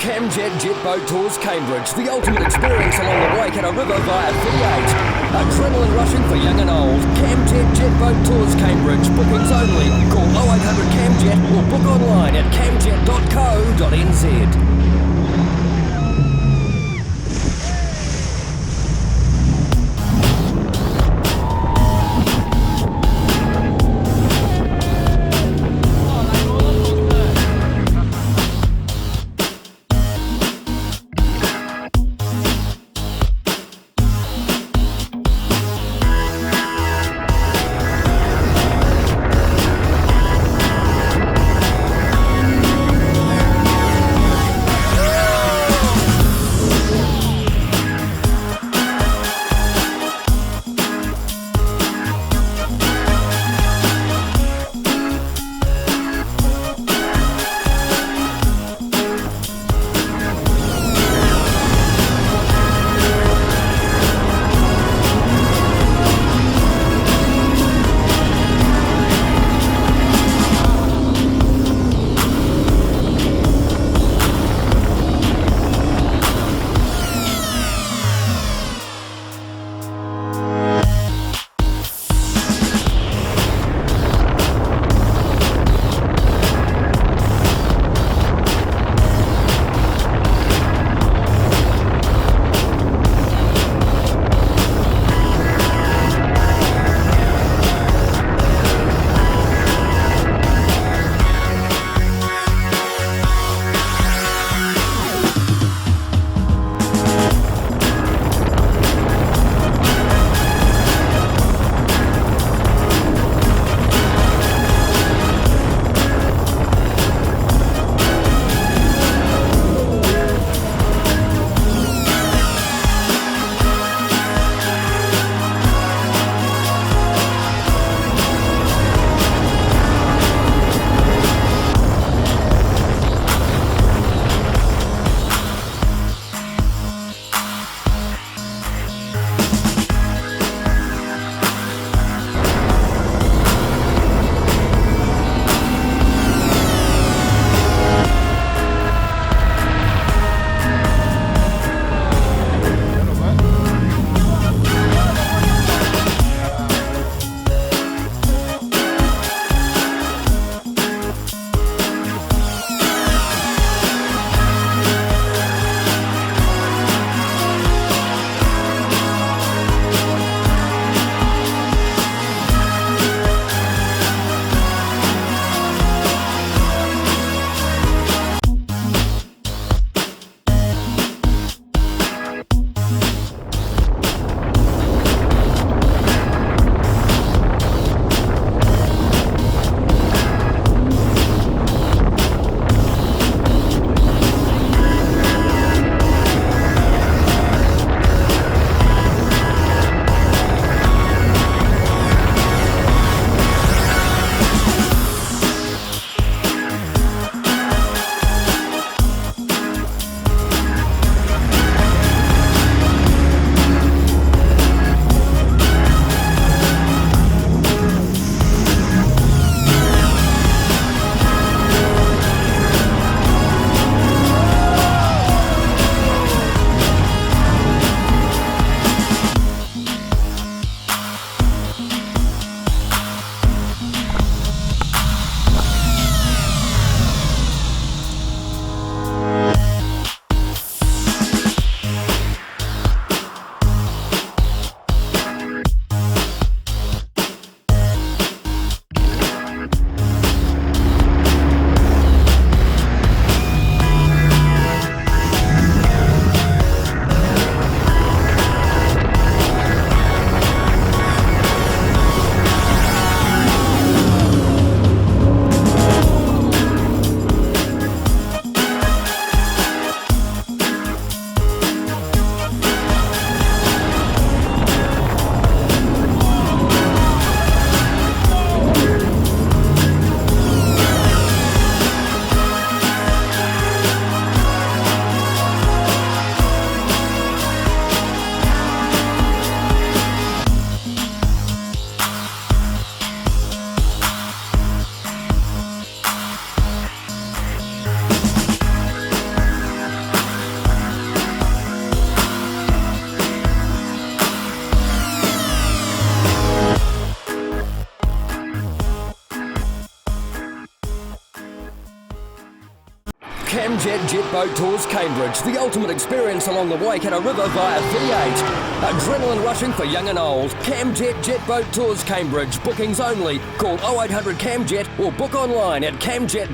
Camjet Jet Boat Tours Cambridge, the ultimate experience along the Waikato River via V8. Adrenaline rushing for young and old. Camjet Jet Boat Tours Cambridge, bookings only. Call 0800 Camjet or book online at camjet.co.nz. Camjet Jet Boat Tours Cambridge, the ultimate experience along the Waikato River via V8. Adrenaline rushing for young and old. Camjet Jet Boat Tours Cambridge, bookings only. Call 0800 Camjet or book online at camjet.co.nz.